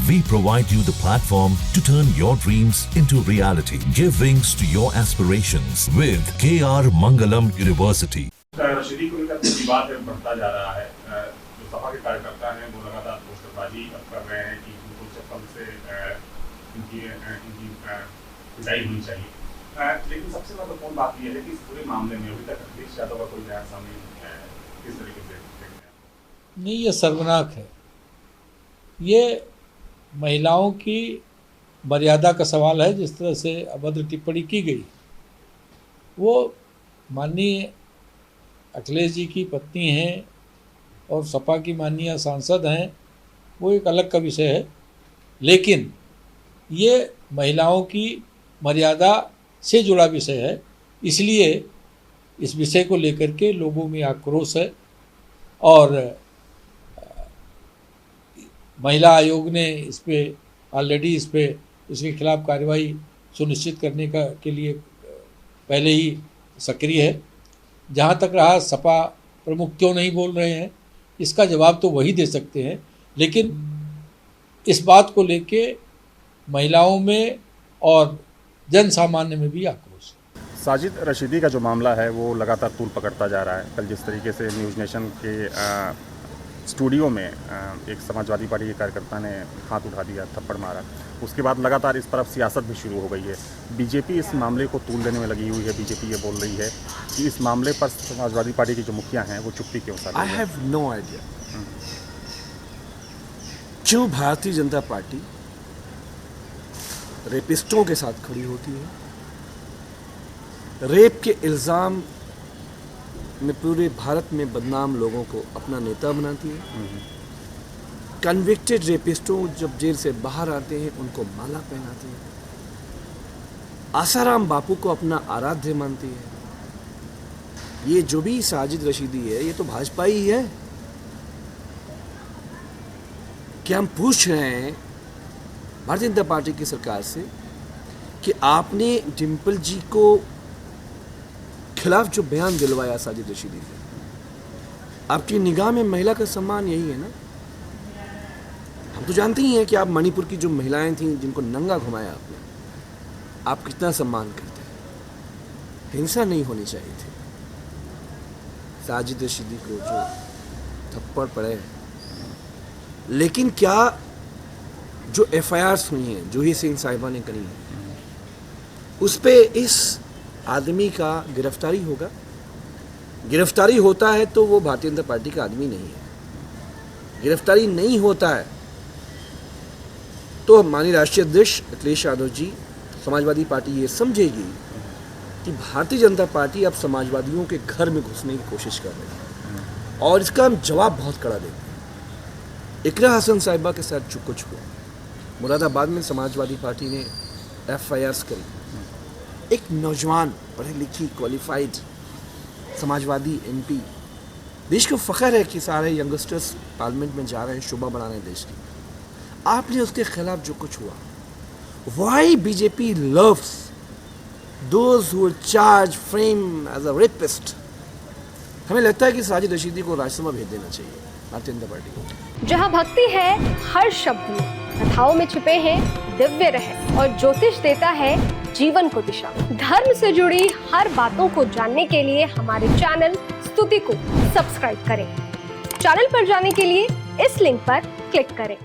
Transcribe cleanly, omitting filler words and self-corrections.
We provide you the platform to turn your dreams into reality. Give wings to your aspirations with KR Mangalam University. Rashidi को लेकर विवाद बढ़ता जा रहा है। जो सपा के कार्यकर्ता हैं वो लगातार पोस्टरबाजी कर रहे हैं कि उनको चप्पल से इनकी पिटाई होनी चाहिए। लेकिन सबसे महत्वपूर्ण बात यह है कि इस पूरे मामले में अभी तक अखिलेश यादव का कोई बयान सामने नहीं आया है। किस तरीके से देखते हैं? नहीं, ये शर्मनाक है। ये महिलाओं की मर्यादा का सवाल है। जिस तरह से अभद्र टिप्पणी की गई, वो माननीय अखिलेश जी की पत्नी हैं और सपा की माननीय सांसद हैं, वो एक अलग का विषय है। लेकिन ये महिलाओं की मर्यादा से जुड़ा विषय है, इसलिए इस विषय को लेकर के लोगों में आक्रोश है। और महिला आयोग ने इस पे ऑलरेडी इसके खिलाफ कार्रवाई सुनिश्चित करने के लिए पहले ही सक्रिय है। जहाँ तक रहा सपा प्रमुख क्यों नहीं बोल रहे हैं, इसका जवाब तो वही दे सकते हैं। लेकिन इस बात को लेके महिलाओं में और जन सामान्य में भी आक्रोश है। साजिद रशीदी का जो मामला है वो लगातार तूल पकड़ता जा रहा है। कल जिस तरीके से न्यूज़ नेशन के स्टूडियो में एक समाजवादी पार्टी के कार्यकर्ता ने हाथ उठा दिया, थप्पड़ मारा, उसके बाद लगातार इस तरफ सियासत भी शुरू हो गई है। बीजेपी इस मामले को तूल देने में लगी हुई है। बीजेपी ये बोल रही है कि इस मामले पर समाजवादी पार्टी की जो मुखिया हैं वो चुप्पी क्यों साध रही है। आई हैव नो आइडिया क्यों भारतीय जनता पार्टी रेपिस्टों के साथ खड़ी होती है। रेप के इल्ज़ाम में पूरे भारत में बदनाम लोगों को अपना नेता बनाती है। कन्विक्टेड रेपिस्टों जब जेल से बाहर आते हैं उनको माला पहनाती है। आसाराम बापू को अपना आराध्य मानती है। ये जो भी साजिद रशीदी है ये तो भाजपा ही है। क्या हम पूछ रहे हैं भारतीय जनता पार्टी की सरकार से कि आपने डिम्पल जी को खिलाफ जो बयान दिलवाया साजिद रशीदी से, आपकी निगाह में महिला का सम्मान यही है ना? हम तो जानते ही हैं कि आप मणिपुर की जो महिलाएं थीं जिनको नंगा घुमाया आपने, आप कितना सम्मान करते हैं। हिंसा नहीं होनी चाहिए थी। साजिद रशीदी को जो थप्पड़ पड़े, लेकिन क्या जो FIRs हुई हैं, जूही सिंह साहिबा ने करी है, उस पे इस आदमी का गिरफ्तारी होगा? गिरफ्तारी होता है तो वो भारतीय जनता पार्टी का आदमी नहीं है। गिरफ्तारी नहीं होता है तो माननीय राष्ट्रीय अध्यक्ष अखिलेश यादव जी, समाजवादी पार्टी ये समझेगी कि भारतीय जनता पार्टी अब समाजवादियों के घर में घुसने की कोशिश कर रही है। और इसका हम जवाब बहुत कड़ा देंगे। इकरा हसन साहिबा के साथ जो कुछ हुआ, मुरादाबाद में समाजवादी पार्टी ने FIRs करी। एक नौजवान पढ़ी लिखी क्वालिफाइड समाजवादी MP, देश को फ़ख्र है कि सारे यंगस्टर्स पार्लियामेंट में जा रहे हैं, शोभा बढ़ा रहे हैं देश की। आपने उसके खिलाफ जो कुछ हुआ, Y BJP loves those who are charged frame as a rapist? हमें लगता है कि साजिद रशीदी को राज्यसभा भेज देना चाहिए भारतीय जनता पार्टी को। जहाँ भक्ति है हर शब्द में, कथाओं में छुपे हैं दिव्य रहस्य और ज्योतिष देता है जीवन को दिशा। धर्म से जुड़ी हर बातों को जानने के लिए हमारे चैनल स्तुति को सब्सक्राइब करें। चैनल पर जाने के लिए इस लिंक पर क्लिक करें।